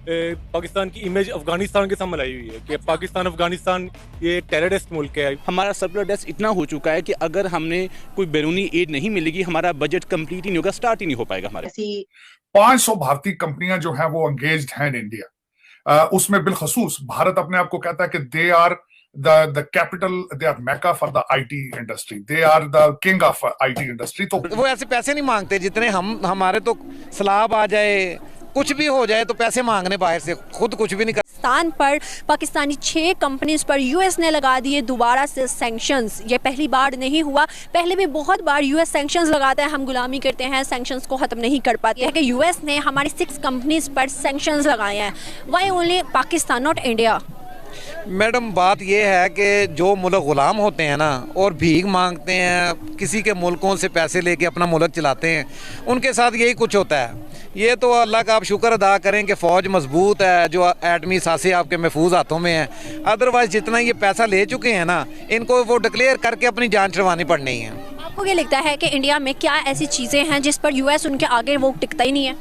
पाकिस्तान की इमेज अफगानिस्तान के साथ मलाई हुई है कि पाकिस्तान अफगानिस्तान ये टेररिस्ट मुल्क है। हमारा सरप्लस डेस्क इतना हो चुका है कि अगर हमने कोई बैरूनी एड नहीं मिलेगी हमारा बजट कंप्लीट ही नहीं होगा, स्टार्ट ही नहीं हो पाएगा हमारे। 500 भारतीय कंपनियां जो हैं वो एंगेज्ड हैं इन इंडिया। उसमें बिलखसूस भारत अपने आप को कहता है कि they are the capital, they are Mecca for the IT industry, they are the king of IT industry. तो वो ऐसे पैसे नहीं मांगते जितने हमारे तो सलाब आ जाए कुछ भी हो जाए तो पैसे मांगने बाहर से, खुद कुछ भी नहीं कर। पाकिस्तान पर पाकिस्तानी 6 कंपनीज पर यूएस ने लगा दिए दोबारा से सैंक्शंस। ये पहली बार नहीं हुआ, पहले भी बहुत बार यूएस सैंक्शंस लगाता है, हम गुलामी करते हैं, सैंक्शंस को ख़त्म नहीं कर पाते हैं कि यूएस ने हमारी 6 कंपनीज पर सैंक्शंस लगाए हैं। Why only Pakistan not India? Madam बात यह है कि जो मुल्क ग़ुलाम होते हैं ना और भीख मांगते हैं, किसी के मुल्कों से पैसे लेके अपना मुल्क चलाते हैं, उनके साथ यही कुछ होता है। ये तो अल्लाह का आप शुक्र अदा करें कि फ़ौज मजबूत है, जो एटमी सासे आपके महफूज हाथों में है। अदरवाइज़ जितना ये पैसा ले चुके हैं ना, इनको वो डिक्लेयर करके अपनी जान छुड़वानी पड़नी है। आपको क्या लगता है कि इंडिया में क्या ऐसी चीज़ें हैं जिस पर यूएस उनके आगे वो टिकता ही नहीं है?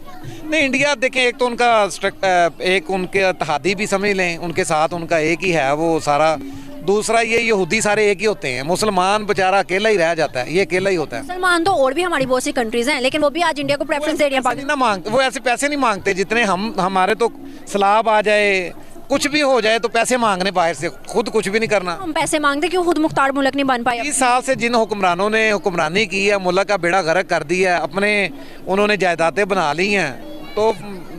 नहीं, इंडिया देखें, एक तो उनका एक उनके इत्तेहादी भी समझ लें, उनके साथ उनका एक ही है वो सारा। दूसरा ये यहूदी सारे एक ही होते हैं, मुसलमान बेचारा अकेला ही रह जाता है, ये अकेला ही होता है। मुसलमान तो और भी हमारी बहुत सी कंट्रीज हैं, लेकिन वो भी आज इंडिया को प्रेफरेंस दे रही है। पाकिस्तान मांगते, वो ऐसे पैसे नहीं मांगते जितने हमारे तो सलाब आ जाए कुछ भी हो जाए तो पैसे मांगने बाहर से, खुद कुछ भी नहीं करना। हम पैसे मांगते क्यों खुद मुख्तार मुल्क नहीं बन पाए? 20 साल से जिन हुक्मरानों ने हुक्मरानी की है, मुल्क का बेड़ा गर्क कर दिया है, अपने उन्होंने जायदादें बना ली हैं, तो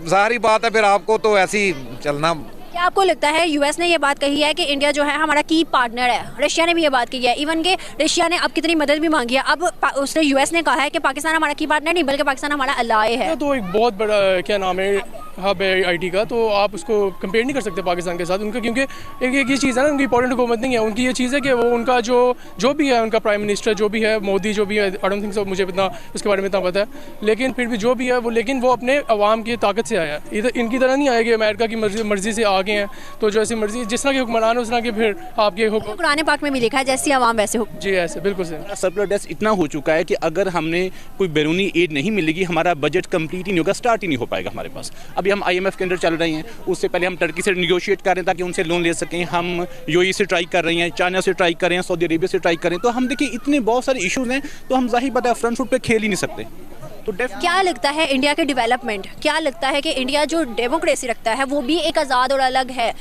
जाहिर बात है फिर आपको तो ऐसी चलना। क्या आपको लगता है यूएस ने ये बात कही है कि इंडिया जो है हमारा की पार्टनर है? रशिया ने भी ये बात कही है, इवन के रशिया ने अब कितनी मदद भी मांगी है। अब उसने यूएस ने कहा है कि पाकिस्तान हमारा की पार्टनर नहीं बल्कि पाकिस्तान हमारा अलाय है। तो एक बहुत बड़ा क्या नाम है हब है आईटी का, तो आप उसको कंपेयर नहीं कर सकते पाकिस्तान के साथ उनका, क्योंकि एक ये चीज़ है ना, उनकी इंपॉर्टेंट हुकूमत नहीं है। उनकी ये चीज़ है कि वो उनका जो भी है, उनका प्राइम मिनिस्टर जो भी है, मोदी जो भी है, आई डोंट थिंक सो, मुझे इतना उसके बारे में इतना पता है, लेकिन फिर भी जो भी है वो, लेकिन वो अपने अवाम की ताकत से आया है। इनकी तरह नहीं आया कि अमेरिका की मर्जी से आ गए हैं, तो जो ऐसी मर्जी जिस तरह के हुक्मरान है उस तरह के फिर आपके कुरान पाक में भी लिखा है जैसी आवाम वैसे हो। जी ऐसे बिल्कुल सही। सरप्लस डेस्क इतना हो चुका है कि अगर हमने कोई बैरूनी एड नहीं मिलेगी हमारा बजट कंप्लीट ही नहीं होगा, स्टार्ट ही नहीं हो पाएगा हमारे पास। अभी हम आईएमएफ के अंदर चल रहे हैं, उससे पहले हम टर्की से निगोशिएट कर रहे हैं ताकि उनसे लोन ले सकें। हम यूएई से ट्राई कर रहे हैं, चाइना से ट्राई कर रहे हैं, सऊदी अरेबिया से ट्राई कर रहे हैं। तो हम देखिए इतने बहुत सारे इशूज़ हैं, तो हम जाहिर बात है फ्रंट फुट पे खेल ही नहीं सकते। तो क्या लगता है इंडिया के डेवलपमेंट, क्या लगता है कि इंडिया जो डेमोक्रेसी रखता है वो भी एक आज़ाद और अलग है?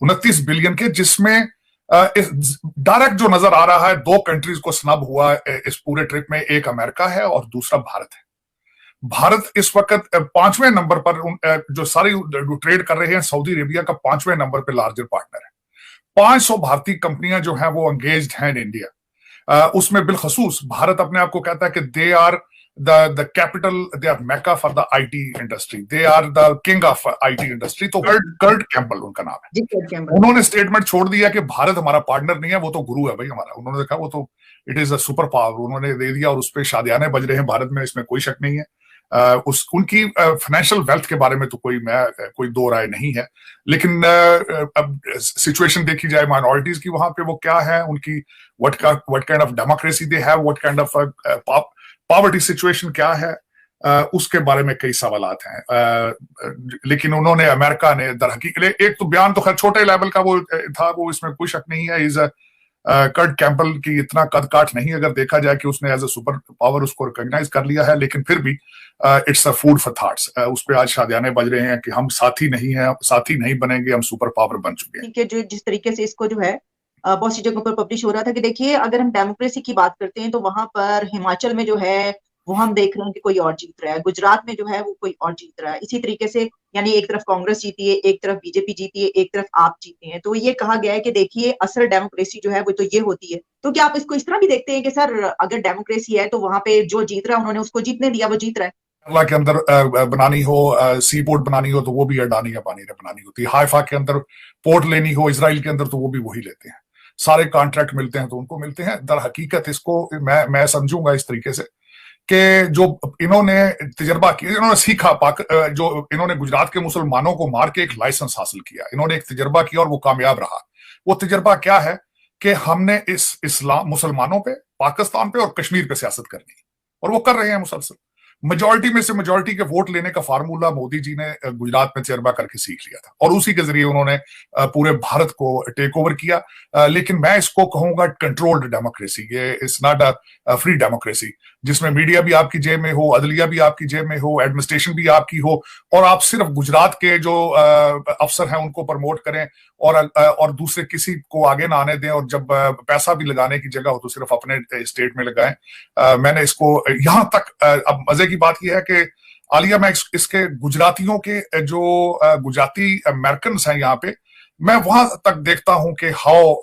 29 बिलियन के, जिसमें डायरेक्ट जो नजर आ रहा है 2 कंट्रीज को स्नब हुआ इस पूरे ट्रिप में, एक अमेरिका है और दूसरा भारत है। भारत इस वक्त 5वें नंबर पर, जो सारी ट्रेड कर रहे हैं सऊदी अरेबिया का 5वें नंबर पर लार्जर पार्टनर है। 500 भारतीय कंपनियां जो हैं वो एंगेज्ड हैं इन इंडिया। उसमें बिलखसूस भारत अपने आप को कहता है कि they are the capital, they are Mecca for the IT industry, they are the king of IT industry. तो कर्ट कैंपबेल उनका नाम है। उन्होंने स्टेटमेंट छोड़ दिया कि भारत हमारा पार्टनर नहीं है, वो तो गुरु है भाई हमारा। उन्होंने देखा वो तो it is a super power, उन्होंने दे दिया और उस पर शादियाने बज रहे हैं भारत में, इसमें कोई शक नहीं है। उनकी फाइनेंशियल वेल्थ के बारे में तो कोई दो राय नहीं है, लेकिन अब सिचुएशन देखी जाए माइनॉरिटीज की वहां पे वो क्या है, उनकी what kind of democracy they have, what kind of poverty situation क्या है, उसके बारे में कई सवालात हैं। लेकिन उन्होंने, अमेरिका ने दरहकीकत, एक तो बयान तो खैर छोटे लेवल का वो था, वो इसमें कोई शक नहीं है। इज कर्ट कैंपबेल की इतना कद काठ नहीं अगर देखा जाए कि उसने एज अ सुपर पावर उसको रिकॉग्नाइज कर लिया है, लेकिन फिर भी it's a food for thoughts. उस पर आज शादियाने बज रहे हैं कि हम साथी नहीं हैं, साथी नहीं बनेंगे, हम सुपर पावर बन चुके हैं। जो जिस तरीके से इसको जो है बहुत सी जगहों पर पब्लिश हो रहा था कि देखिए अगर हम डेमोक्रेसी की बात करते हैं तो वहां पर हिमाचल में जो है वो हम देख रहे हैं कि कोई और जीत रहा है, गुजरात में जो है वो कोई और जीत रहा है। इसी तरीके से यानी एक तरफ कांग्रेस जीती है, एक तरफ बीजेपी जीती है, एक तरफ आप जीते हैं। तो ये कहा गया है कि देखिए असल डेमोक्रेसी जो है वो तो ये होती है। तो क्या आप इसको इस तरह भी देखते हैं कि सर अगर डेमोक्रेसी है तो वहां पे जो जीत रहा है उन्होंने उसको जीतने दिया, वो जीत रहा है? केरला के अंदर बनानी हो, सी पोर्ट बनानी हो तो वो भी अडानी या पानी बनानी होती है। हाइफा के अंदर पोर्ट लेनी हो इजराइल के अंदर तो वो भी वही लेते हैं। सारे कॉन्ट्रैक्ट मिलते हैं तो उनको मिलते हैं। दर हकीकत इसको मैं समझूंगा इस तरीके से कि जो इन्होंने तजर्बा किया, इन्होंने सीखा, जो इन्होंने गुजरात के मुसलमानों को मार के एक लाइसेंस हासिल किया, इन्होंने एक तजर्बा किया और वो कामयाब रहा। वो तजर्बा क्या है कि हमने इस इस्लाम मुसलमानों पे, पाकिस्तान पे और कश्मीर पे सियासत करनी, और वो कर रहे हैं मुसलसल। मेजोरिटी में से मेजोरिटी के वोट लेने का फार्मूला मोदी जी ने गुजरात में चेरबा करके सीख लिया था और उसी के जरिए उन्होंने पूरे भारत को टेक ओवर किया। लेकिन मैं इसको कहूंगा कंट्रोल्ड डेमोक्रेसी, ये it's not a free democracy जिसमें मीडिया भी आपकी जेब में हो, अदलिया भी आपकी जेब में हो, एडमिनिस्ट्रेशन भी आपकी हो और आप सिर्फ गुजरात के जो अफसर हैं उनको प्रमोट करें और दूसरे किसी को आगे ना आने दें और जब पैसा भी लगाने की जगह हो तो सिर्फ अपने स्टेट में लगाएं। मैंने इसको यहां तक अब मजे की बात यह है कि आलिया मैं इसके गुजरातियों के जो गुजराती अमेरिकन हैं यहाँ पे, मैं वहां तक देखता हूं कि how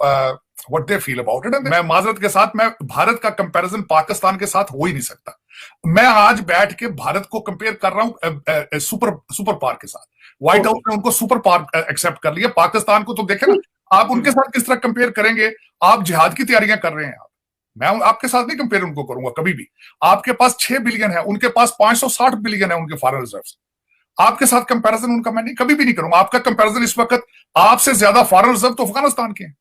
what they feel about it. मैं माजरत के साथ मैं भारत का कंपैरिजन पाकिस्तान के साथ हो ही नहीं सकता। मैं आज बैठ के भारत को कंपेयर कर रहा हूं सुपर पावर के साथ। व्हाइट हाउस ने उनको सुपर पावर एक्सेप्ट कर लिया, पाकिस्तान को तो देखे ना आप उनके साथ किस तरह कंपेयर करेंगे। आप जिहाद की तैयारियां कर रहे हैं, मैं आपके साथ नहीं कंपेयर उनको करूंगा कभी भी। आपके पास 6 बिलियन है, उनके पास 560 बिलियन है उनके फॉरेन रिजर्व्स। आपके साथ कंपैरिजन उनका मैं नहीं कभी भी नहीं करूंगा। आपका कंपैरिजन इस वक्त आपसे ज्यादा फॉरेन रिजर्व तो अफगानिस्तान के हैं,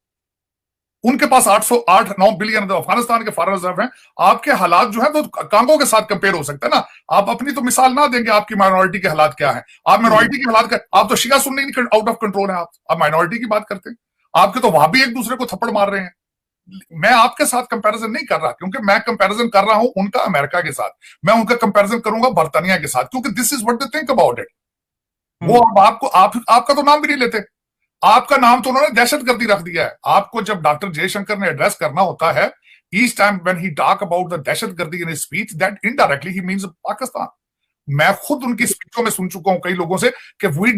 उनके पास 809 बिलियन अफगानिस्तान के फॉरेन रिजर्व हैं। आपके हालात जो है तो कांगो के साथ कंपेयर हो सकता है ना। आप अपनी तो मिसाल ना देंगे आपकी माइनॉरिटी के हालात क्या है। आप माइनॉरिटी के हालात आप तो शिया सुन्नी आउट ऑफ कंट्रोल है, आप माइनॉरिटी की बात करते हैं। आपके तो वहां भी एक दूसरे को थप्पड़ मार रहे हैं। मैं आपके साथ कंपैरिजन नहीं कर रहा क्योंकि मैं कंपैरिजन कर रहा हूं उनका अमेरिका के साथ, मैं उनका कंपैरिजन करूंगा बर्तानिया के साथ क्योंकि this is what they think about it. वो अब आपका तो नाम भी नहीं लेते, आपका नाम तो उन्होंने दहशतगर्दी रख दिया है। आपको जब डॉक्टर जयशंकर ने एड्रेस करना होता है each time when he talk about the दहशतगर्दी in his speech that indirectly he means Pakistan. मैं खुद उनकी स्पीचों में सुन चुका हूं कई लोगों से कि we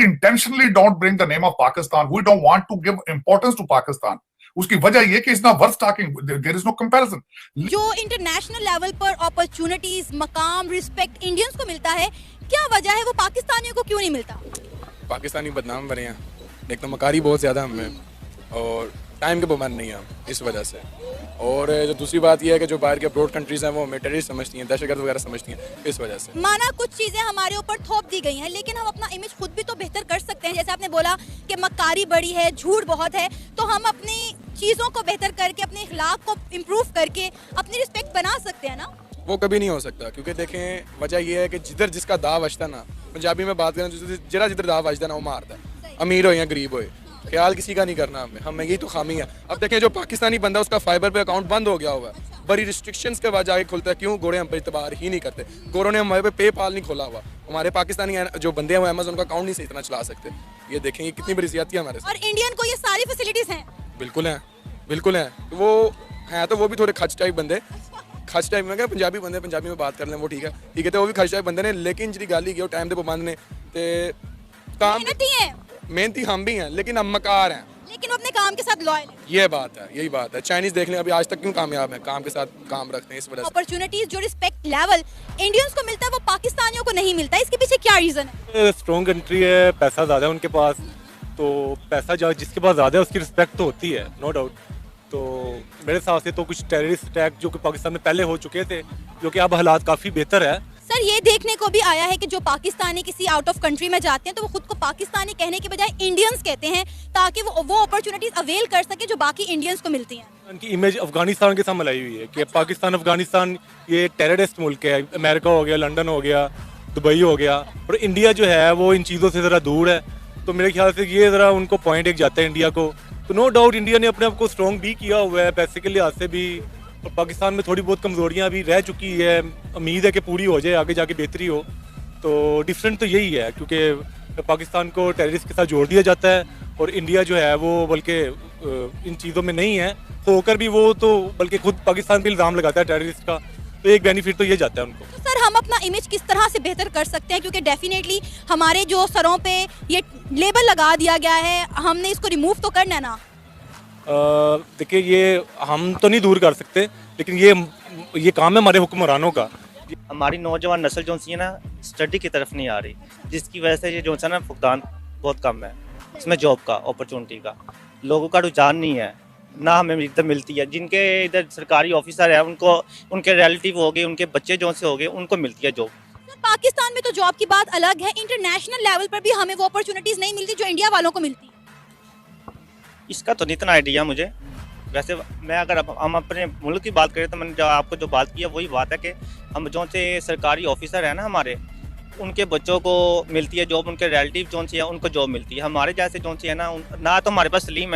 intentionally don't bring the name of Pakistan, we don't want to give importance to Pakistan. उसकी वजह यह कि it's not worth talking, there is no comparison. जो इंटरनेशनल लेवल पर अपॉर्चुनिटीज, मकाम, रिस्पेक्ट इंडियंस को मिलता है, क्या वजह है वो पाकिस्तानियों को क्यों नहीं मिलता? पाकिस्तानी बदनाम बने हैं, एक तो मकारी बहुत ज़्यादा हमें और टाइम के पाबंद नहीं है इस वजह से। और जो दूसरी बात यह है कि जो बाहर के अब्रॉड कंट्रीज़ हैं वो हमें टेररिस्ट समझती हैं, दहशतगर्द वगैरह समझती हैं इस वजह से। माना कुछ चीज़ें हमारे ऊपर थोप दी गई हैं लेकिन हम अपना इमेज खुद भी तो बेहतर कर सकते हैं। जैसे आपने बोला कि मक्कारी बड़ी है, झूठ बहुत है, तो हम अपनी चीज़ों को बेहतर करके, अपने इखलाक को इम्प्रूव करके अपनी रिस्पेक्ट बना सकते हैं ना। वो कभी नहीं हो सकता क्योंकि देखें वजह यह है कि जिधर जिसका दाव बजता ना, पंजाबी में बात करें जरा जिधर दाव बजता ना वो मारता है, अमीर हो या गरीब हो, ख्याल किसी का नहीं करना हमें यही तो खामी है। अब देखें जो पाकिस्तानी बंदा उसका फाइबर पे अकाउंट बंद हो गया हुआ है, बड़ी रिस्ट्रिक्शंस के बाद जाके खुलता है। क्यों? गोरे हम पर इतबार ही नहीं करते, गोरों ने हमारे पे पेपाल नहीं खोला हुआ, हमारे पाकिस्तानी जो बंदे हैं वो अमेज़न का अकाउंट नहीं सही तरह चला सकते। ये देखें ये कितनी बड़ी ज़्यादती है हमारे साथ। और इंडियन को ये सारी फैसिलिटीज़ हैं? बिल्कुल हैं, बिल्कुल हैं। वो हैं तो वो भी थोड़े खच टाइप बंदे, खच टाइप में क्या पंजाबी बंदे पंजाबी में बात कर लें वो ठीक है तो वो भी खच टाइप बंदे ने, लेकिन जी गल ही टाइम के पाबंद ने काम मेहनती हम भी हैं लेकिन हम मकार हैं, लेकिन अपने काम के साथ लॉयल हैं। ये बात है, यही बात है। चाइनीज देख लें अभी आज तक क्यों कामयाब है, काम के साथ काम रखते हैं इस वजह से। अपॉर्चुनिटीज जो रिस्पेक्ट लेवल इंडियंस को मिलता है वो पाकिस्तानियों को नहीं मिलता, इसके पीछे क्या रीजन है? स्ट्रॉन्ग कंट्री है, पैसा ज्यादा है उनके पास, तो पैसा जिसके पास ज्यादा है उसकी रिस्पेक्ट तो होती है, नो डाउट। तो मेरे हिसाब से तो कुछ टेररिस्ट अटैक जो कि पाकिस्तान में पहले हो चुके थे, जो कि अब हालात काफी बेहतर है। सर ये देखने को भी आया है कि जो पाकिस्तानी किसी आउट ऑफ कंट्री में जाते हैं तो वो खुद को पाकिस्तानी कहने के बजाय इंडियंस कहते हैं ताकि वो अपॉर्चुनिटीज अवेल कर सके जो बाकी इंडियंस को मिलती हैं। उनकी इमेज अफगानिस्तान के साथ मिलाई हुई है कि पाकिस्तान अफगानिस्तान ये टेररिस्ट मुल्क है, अमेरिका हो गया, लंदन हो गया, दुबई हो गया, और इंडिया जो है वो इन चीज़ों से ज़रा दूर है। तो मेरे ख्याल से ये ज़रा उनको पॉइंट एक जाता है इंडिया को। तो नो डाउट इंडिया ने अपने आप को स्ट्रॉन्ग भी किया हुआ है पैसे के लिहाज से भी, और पाकिस्तान में थोड़ी बहुत कमज़ोरियाँ भी रह चुकी है, उम्मीद है कि पूरी हो जाए, आगे जाके बेहतरी हो। तो डिफरेंट तो यही है क्योंकि पाकिस्तान को टेररिस्ट के साथ जोड़ दिया जाता है और इंडिया जो है वो बल्कि इन चीज़ों में नहीं है, होकर भी वो तो बल्कि खुद पाकिस्तान पे इल्ज़ाम लगाता है टेररिस्ट का। तो एक बेनिफिट तो ये जाता है उनको। तो सर हम अपना इमेज किस तरह से बेहतर कर सकते हैं, क्योंकि डेफिनेटली हमारे जो सरों पे ये लेबल लगा दिया गया है, हमने इसको रिमूव तो करना है ना। देखिए ये हम तो नहीं दूर कर सकते, लेकिन ये काम है हमारे हुक्मरानों का। हमारी नौजवान नस्ल जो सी है ना स्टडी की तरफ नहीं आ रही, जिसकी वजह से ये जो है ना फुकदान बहुत कम है इसमें, जॉब का अपॉर्चुनिटी का लोगों का रुझान नहीं है, ना हमें इधर मिलती है। जिनके इधर सरकारी ऑफिसर है उनको, उनके रिलेटिव हो गए, उनके बच्चे जो से हो गए, उनको मिलती है जॉब। पाकिस्तान में तो जॉब की बात अलग है, इंटरनेशनल लेवल पर भी हमें वो अपॉर्चुनिटीज नहीं मिलती जो इंडिया वालों को मिलती है। इसका तो नहीं इतना आइडिया मुझे, वैसे मैं अगर हम अपने मुल्क की बात करें तो मैंने जो आपको जो बात की है वही बात है कि हम जो से सरकारी ऑफिसर हैं ना हमारे, उनके बच्चों को मिलती है जॉब, उनके रिलेटिव जो सी है उनको जॉब मिलती है। हमारे जैसे जो सी है ना तो हमारे पास सलीम है